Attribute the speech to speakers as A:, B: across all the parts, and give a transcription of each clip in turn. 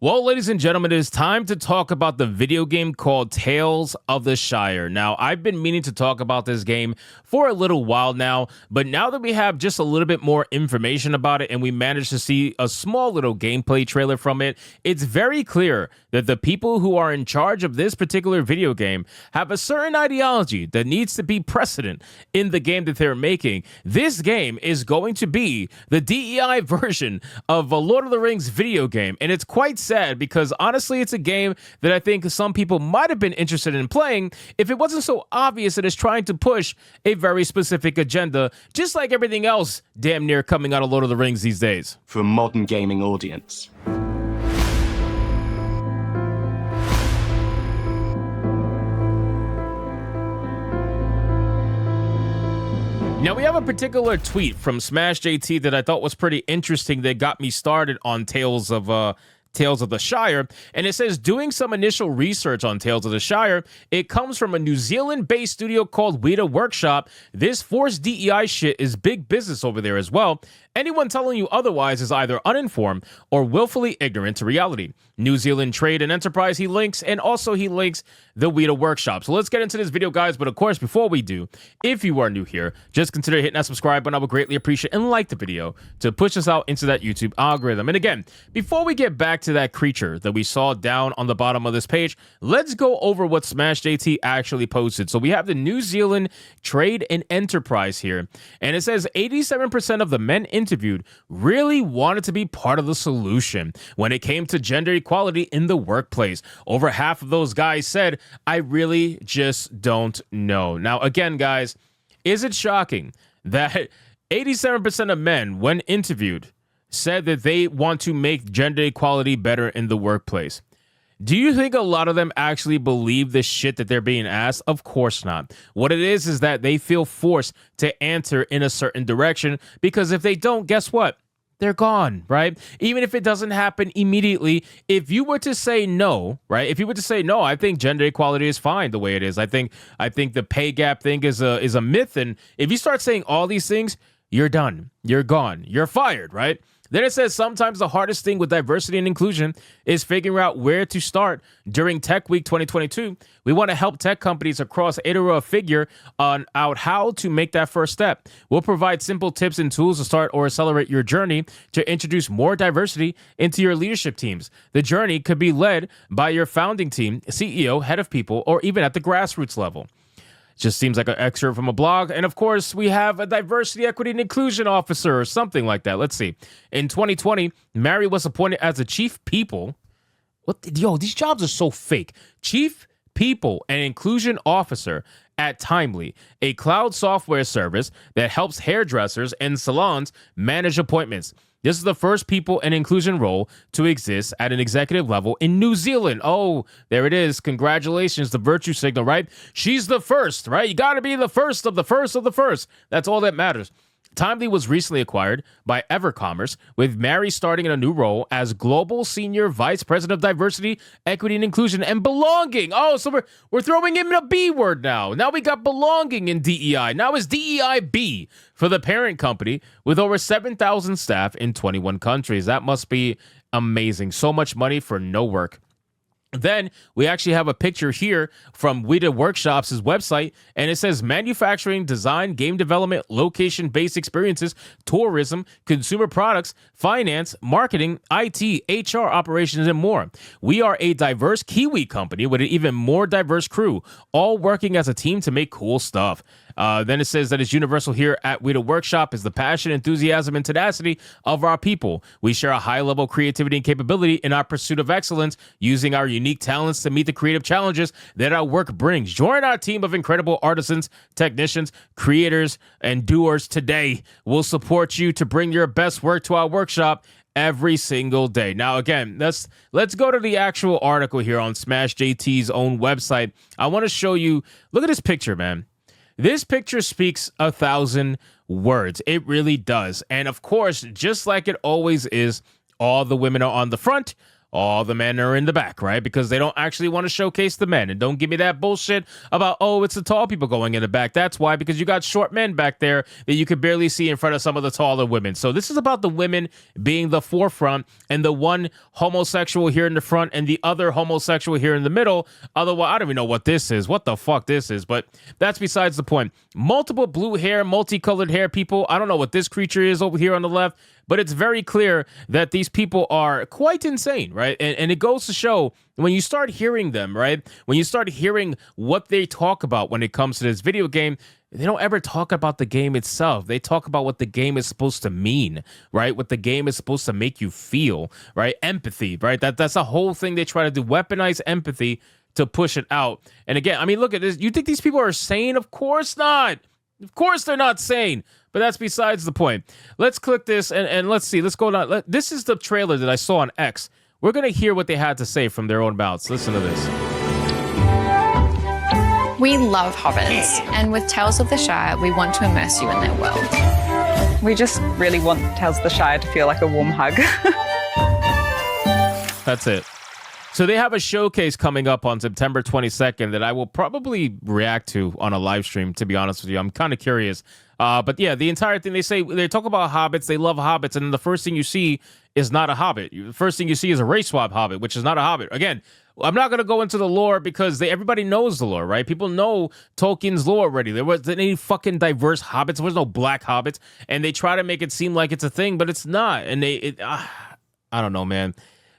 A: Well, ladies and gentlemen, it is time to talk about the video game called Tales of the Shire. Now, I've been meaning to talk about this game for a little while now, but now that we have just a little bit more information about it and we managed to see a small little gameplay trailer from it, it's very clear that the people who are in charge of this particular video game have a certain ideology that needs to be precedent in the game that they're making. This game is going to be the DEI version of a Lord of the Rings video game, and it's quite sad because honestly, it's a game that I think some people might have been interested in playing if it wasn't so obvious that it's trying to push a very specific agenda, just like everything else damn near coming out of Lord of the Rings these days.
B: For a modern gaming audience.
A: Now, we have a particular tweet from Smash JT that I thought was pretty interesting that got me started on Tales of the Shire, and it says, doing some initial research on Tales of the Shire, it comes from a New Zealand-based studio called Weta Workshop. This forced DEI shit is big business over there as well. Anyone telling you otherwise is either uninformed or willfully ignorant to reality. New Zealand Trade and Enterprise he links, and also he links the Weta Workshop. So let's get into this video, guys. But of course, before we do, if you are new here, just consider hitting that subscribe button. I would greatly appreciate and like the video to push us out into that YouTube algorithm. And again, before we get back to that creature that we saw down on the bottom of this page, let's go over what Smash JT actually posted. So we have the New Zealand Trade and Enterprise here, and it says 87% of the men interviewed really wanted to be part of the solution when it came to gender equality in the workplace. Over half of those guys said, I really just don't know. Now, again, guys, is it shocking that 87% of men, when interviewed, said that they want to make gender equality better in the workplace? Do you think a lot of them actually believe the shit that they're being asked? Of course not. What it is that they feel forced to answer in a certain direction, because if they don't, guess what? They're gone, right? Even if it doesn't happen immediately, if you were to say no, right? If you were to say no, I think gender equality is fine the way it is. I think the pay gap thing is a myth, and if you start saying all these things, you're done. You're gone. You're fired, right? Then it says sometimes the hardest thing with diversity and inclusion is figuring out where to start. During Tech Week 2022, we want to help tech companies across Italy figure out how to make that first step. We'll provide simple tips and tools to start or accelerate your journey to introduce more diversity into your leadership teams. The journey could be led by your founding team, CEO, head of people, or even at the grassroots level. Just seems like an excerpt from a blog. And of course, we have a diversity, equity, and inclusion officer or something like that. Let's see. In 2020, Mary was appointed as the chief people. These jobs are so fake. Chief people and inclusion officer at Timely, a cloud software service that helps hairdressers and salons manage appointments. This is the first people and inclusion role to exist at an executive level in New Zealand. Oh, there it is. Congratulations, the virtue signal, right? She's the first, right? You got to be the first of the first of the first. That's all that matters. Timely was recently acquired by EverCommerce, with Mary starting in a new role as Global Senior Vice President of Diversity, Equity, and Inclusion and Belonging. Oh, so we're throwing in a B word now. Now we got belonging in DEI. Now it's DEIB for the parent company with over 7,000 staff in 21 countries. That must be amazing. So much money for no work. Then we actually have a picture here from Weta Workshop's website, and it says manufacturing, design, game development, location-based experiences, tourism, consumer products, finance, marketing, IT, HR operations, and more. We are a diverse Kiwi company with an even more diverse crew, all working as a team to make cool stuff. Then it says that it's universal here at Weta Workshop is the passion, enthusiasm, and tenacity of our people. We share a high level of creativity and capability in our pursuit of excellence, using our unique talents to meet the creative challenges that our work brings. Join our team of incredible artisans, technicians, creators, and doers today. We'll support you to bring your best work to our workshop every single day. Now, again, let's go to the actual article here on Smash JT's own website. I want to show you, look at this picture, man. This picture speaks 1,000 words. It really does. And of course, just like it always is, all the women are on the front, all the men are in the back, right? Because they don't actually want to showcase the men. And don't give me that bullshit about, oh, it's the tall people going in the back. That's why, because you got short men back there that you could barely see in front of some of the taller women. So this is about the women being the forefront and the one homosexual here in the front and the other homosexual here in the middle. Otherwise, I don't even know what this is, what the fuck this is, but that's besides the point. Multiple blue hair, multicolored hair people. I don't know what this creature is over here on the left, but it's very clear that these people are quite insane, right? And it goes to show when you start hearing them, right? When you start hearing what they talk about when it comes to this video game, they don't ever talk about the game itself. They talk about what the game is supposed to mean, right? What the game is supposed to make you feel, right? Empathy, right? That's the whole thing they try to do, weaponize empathy to push it out. And again, I mean, look at this. You think these people are sane? Of course not. Of course they're not sane. But that's besides the point. Let's click this and let's see. Let's go down. This is the trailer that I saw on X. We're going to hear what they had to say from their own mouths. Listen to this.
C: We love hobbits, and with Tales of the Shire, we want to immerse you in their world.
D: We just really want Tales of the Shire to feel like a warm hug.
A: That's it. So they have a showcase coming up on September 22nd that I will probably react to on a live stream, to be honest with you. I'm kind of curious. But yeah, the entire thing, they talk about hobbits, they love hobbits, and then the first thing you see is not a hobbit. The first thing you see is a race swap hobbit, which is not a hobbit. Again, I'm not going to go into the lore because everybody knows the lore, right? People know Tolkien's lore already. There wasn't any fucking diverse hobbits. There was no black hobbits. And they try to make it seem like it's a thing, but it's not. And I don't know, man.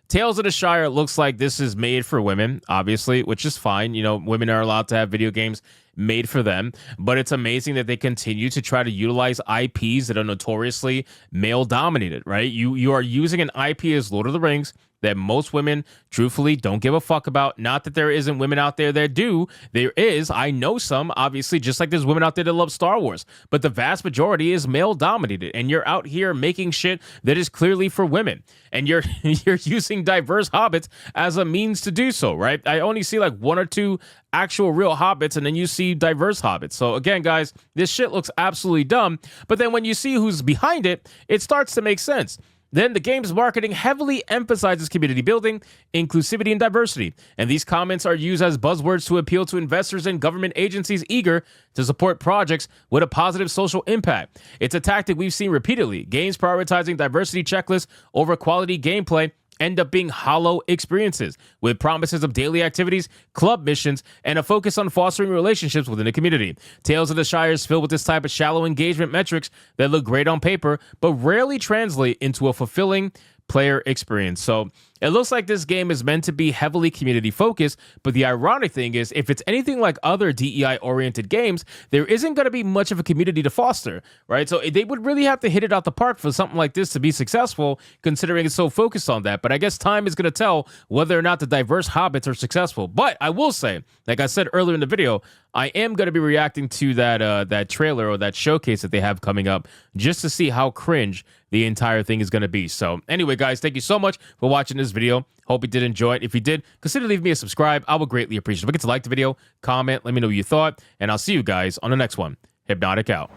A: Tales of the Shire looks like this is made for women, obviously, which is fine. You know, women are allowed to have video games made for them, but it's amazing that they continue to try to utilize IPs that are notoriously male dominated, right? You are using an IP as Lord of the Rings that most women truthfully don't give a fuck about. Not that there isn't women out there that do. There is. I know some, obviously, just like there's women out there that love Star Wars, but the vast majority is male dominated, and you're out here making shit that is clearly for women, and you're using diverse hobbits as a means to do so, right? I only see like one or two actual real hobbits, and then you see diverse hobbits. So again, guys, this shit looks absolutely dumb, but then when you see who's behind it, it starts to make sense. Then the game's marketing heavily emphasizes community building, inclusivity, and diversity. And these comments are used as buzzwords to appeal to investors and government agencies eager to support projects with a positive social impact. It's a tactic we've seen repeatedly. Games prioritizing diversity checklists over quality gameplay end up being hollow experiences with promises of daily activities, club missions, and a focus on fostering relationships within the community. Tales of the Shire is filled with this type of shallow engagement metrics that look great on paper, but rarely translate into a fulfilling player experience. So it looks like this game is meant to be heavily community focused, but the ironic thing is if it's anything like other DEI oriented games, there isn't going to be much of a community to foster, right? So they would really have to hit it out the park for something like this to be successful, considering it's so focused on that. But I guess time is going to tell whether or not the diverse hobbits are successful. But I will say, like I said earlier in the video, I am going to be reacting to that trailer or that showcase that they have coming up just to see how cringe the entire thing is going to be. So anyway, guys, thank you so much for watching this video. Hope you did enjoy it. If you did, consider leaving me a subscribe. I would greatly appreciate it. Don't forget to like the video, comment, let me know what you thought, and I'll see you guys on the next one. Hypnotic out.